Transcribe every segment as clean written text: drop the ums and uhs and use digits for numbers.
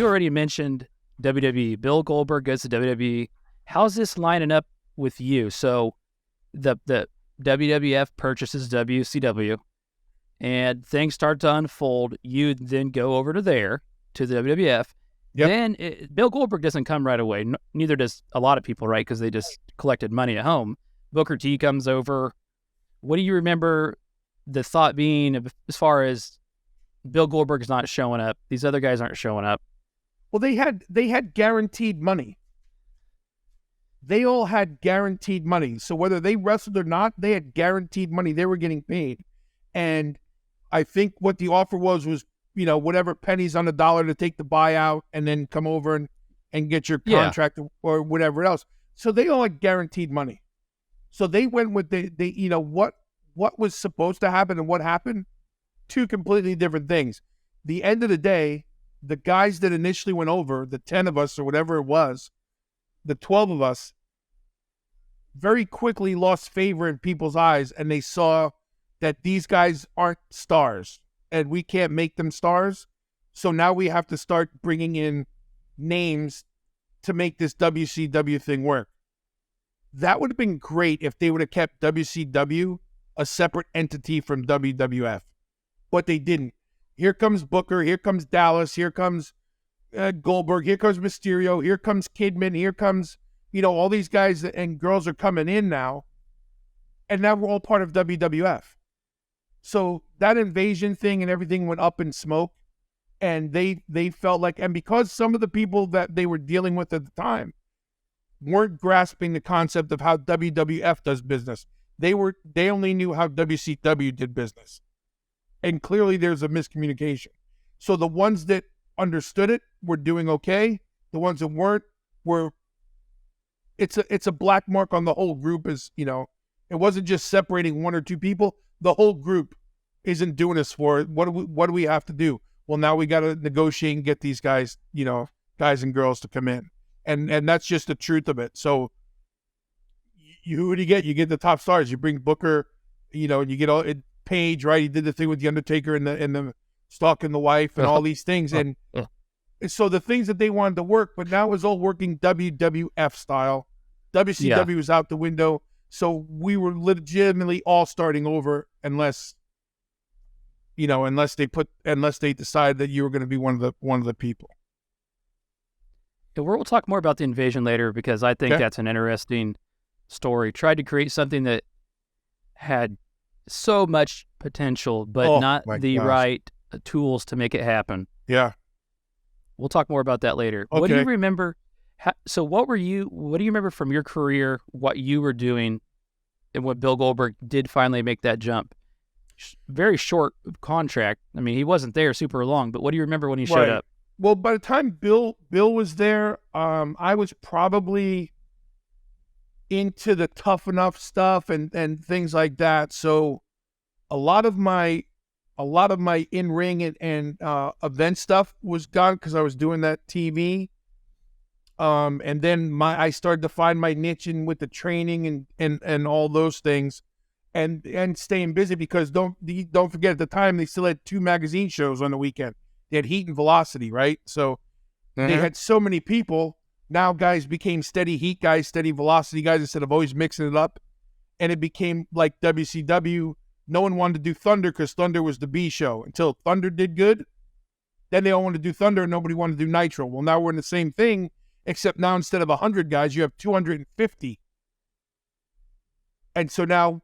you already mentioned WWE. Bill Goldberg goes to WWE. How's this lining up with you? So the WWF purchases WCW, and things start to unfold. You then go over to the WWF. Yep. Then Bill Goldberg doesn't come right away. Neither does a lot of people, right? Because they just collected money at home. Booker T comes over. What do you remember the thought being as far as Bill Goldberg's not showing up, these other guys aren't showing up? Well, they had guaranteed money. They all had guaranteed money. So whether they wrestled or not, they had guaranteed money. They were getting paid. And I think what the offer was, whatever pennies on the dollar to take the buyout and then come over and get your contract or whatever else. So they all had guaranteed money. So they went with what was supposed to happen and what happened, two completely different things. The end of the day, the guys that initially went over, the 10 of us or whatever it was, the 12 of us, very quickly lost favor in people's eyes, and they saw that these guys aren't stars and we can't make them stars. So now we have to start bringing in names to make this WCW thing work. That would have been great if they would have kept WCW a separate entity from WWF, but they didn't. Here comes Booker, here comes Dallas, here comes Goldberg, here comes Mysterio, here comes Kidman, here comes, all these guys and girls are coming in now, and now we're all part of WWF. So that invasion thing and everything went up in smoke, and they felt like, and because some of the people that they were dealing with at the time weren't grasping the concept of how WWF does business. They only knew how WCW did business. And clearly there's a miscommunication. So the ones that understood it were doing okay. The ones that weren't it's a black mark on the whole group. It wasn't just separating one or two people. The whole group isn't doing this for it. What do we have to do? Well, now we got to negotiate and get these guys, guys and girls to come in. And that's just the truth of it. So who do you get? You get the top stars. You bring Booker, and you get Paige, right? He did the thing with the Undertaker and the stalking the wife and all these things. And so the things that they wanted to work, but now it was all working WWF style. WCW was out the window. So we were legitimately all starting over unless they decided that you were going to be one of the people. We'll talk more about the invasion later because I think that's an interesting story. Tried to create something that had so much potential, but not the right tools to make it happen. Yeah. We'll talk more about that later. Okay. What do you remember? What do you remember from your career, what you were doing, and what Bill Goldberg did finally make that jump? Very short contract. I mean, he wasn't there super long, but what do you remember when he showed up? Well, by the time Bill was there, I was probably into the Tough Enough stuff and things like that. So a lot of my in-ring and event stuff was gone because I was doing that TV. And then I started to find my niche in with the training and all those things, and staying busy because don't forget at the time they still had 2 magazine shows on the weekend. They had Heat and Velocity, right? So they had so many people. Now guys became steady Heat guys, steady Velocity guys instead of always mixing it up. And it became like WCW. No one wanted to do Thunder because Thunder was the B show. Until Thunder did good, then they all wanted to do Thunder and nobody wanted to do Nitro. Well, now we're in the same thing, except now instead of 100 guys, you have 250. And so now,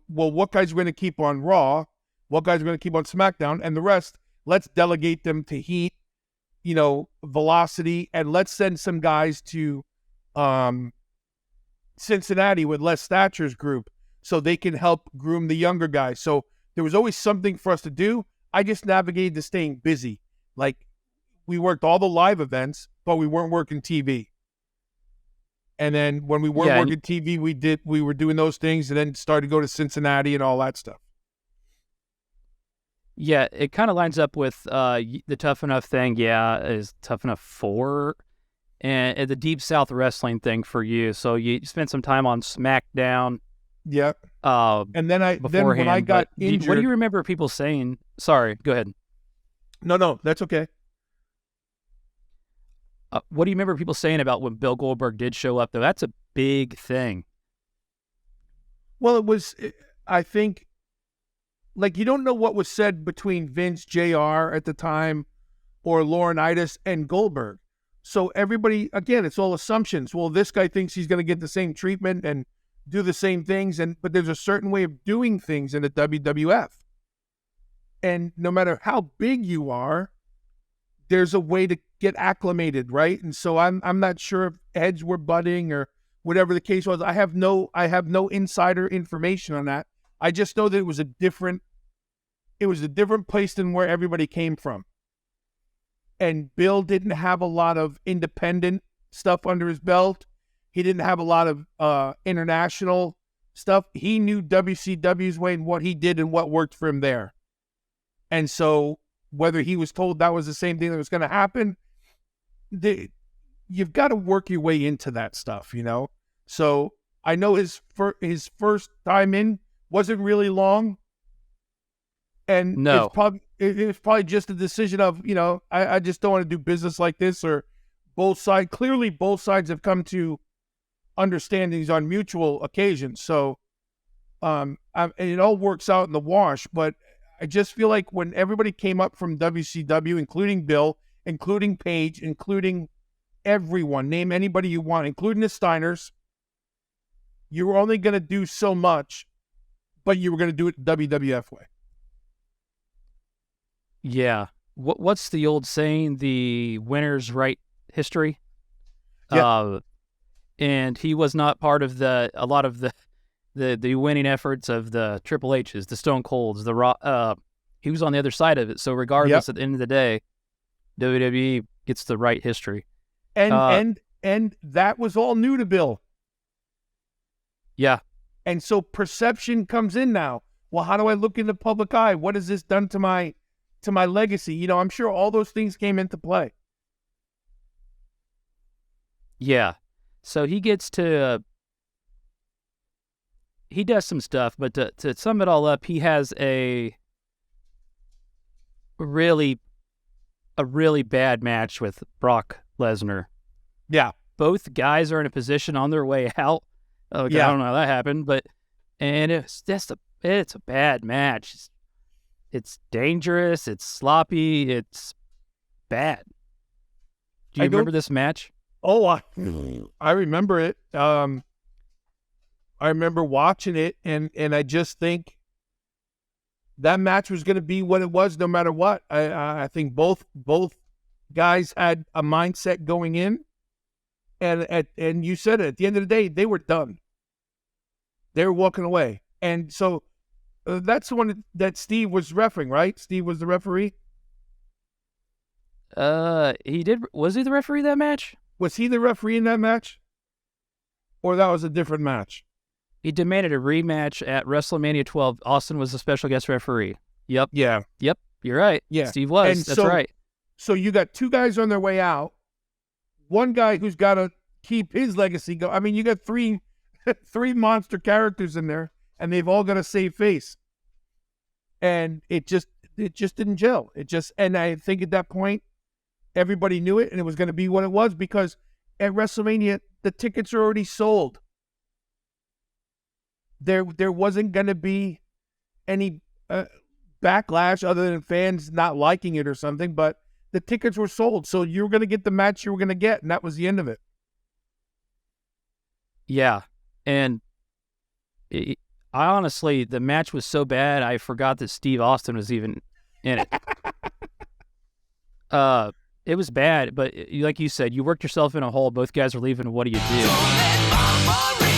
what guys are going to keep on Raw? What guys are going to keep on SmackDown? And the rest, let's delegate them to Heat, Velocity, and let's send some guys to Cincinnati with Les Thatcher's group so they can help groom the younger guys. So there was always something for us to do. I just navigated to staying busy. Like, we worked all the live events, but we weren't working TV. And then when we weren't working TV, we were doing those things and then started to go to Cincinnati and all that stuff. Yeah, it kind of lines up with the Tough Enough thing. Yeah, is Tough Enough 4 and the Deep South Wrestling thing for you. So you spent some time on SmackDown. Yeah. And then when I got injured, what do you remember people saying? Sorry, go ahead. No, that's okay. What do you remember people saying about when Bill Goldberg did show up, though? That's a big thing. Well, I think, like, you don't know what was said between Vince, JR at the time, or Laurinaitis and Goldberg. So everybody, again, it's all assumptions. Well, this guy thinks he's going to get the same treatment and do the same things, but there's a certain way of doing things in the WWF. And no matter how big you are, there's a way to get acclimated, right? And so I'm not sure if heads were butting or whatever the case was. I have no insider information on that. I just know that it was a different place than where everybody came from. And Bill didn't have a lot of independent stuff under his belt. He didn't have a lot of international stuff. He knew WCW's way and what he did and what worked for him there. And so whether he was told that was the same thing that was going to happen, you've got to work your way into that stuff, you know? So I know his first time in wasn't really long. And No. it's probably just a decision of, you know, I just don't want to do business like this, or both sides have come to understandings on mutual occasions. So and it all works out in the wash. But I just feel like when everybody came up from WCW, including Bill, including Paige, including everyone, name anybody you want, including the Steiners, you were only going to do so much, but you were going to do it the WWF way. Yeah. What's the old saying? The winners write history. Yeah. And he was not part of a lot of the winning efforts of the Triple H's, the Stone Colds, the Raw. He was on the other side of it. So regardless, At the end of the day, WWE gets the right history. And that was all new to Bill. Yeah. And so perception comes in now. Well, how do I look in the public eye? What has this done to my legacy? You know, I'm sure all those things came into play. Yeah. So he gets to he does some stuff, but to sum it all up, he has a really bad match with Brock Lesnar. Yeah. Both guys are in a position on their way out. Okay, I don't know how that happened, and it's a bad match. It's dangerous. It's sloppy. It's bad. Do you remember this match? Oh, I remember it. I remember watching it, and I just think that match was going to be what it was, no matter what. I think both guys had a mindset going in, and you said it. At the end of the day, they were done. They were walking away, and so that's the one that Steve was refereeing, right? Steve was the referee. He did. Was he the referee that match? Was he the referee in that match, or that was a different match? He demanded a rematch at WrestleMania 12. Austin was the special guest referee. Yep. Yeah. Yep. You're right. Yeah. Steve was. And That's right. So you got two guys on their way out. One guy who's got to keep his legacy going. I mean, you got three monster characters in there, and they've all got to save face. And it just didn't gel. And I think at that point, everybody knew it, and it was going to be what it was, because at WrestleMania, the tickets are already sold. There wasn't going to be any backlash other than fans not liking it or something, but the tickets were sold. So you were going to get the match you were going to get, and that was the end of it. Yeah. And I honestly, the match was so bad, I forgot that Steve Austin was even in it. It was bad, but like you said, you worked yourself in a hole. Both guys are leaving. What do you do?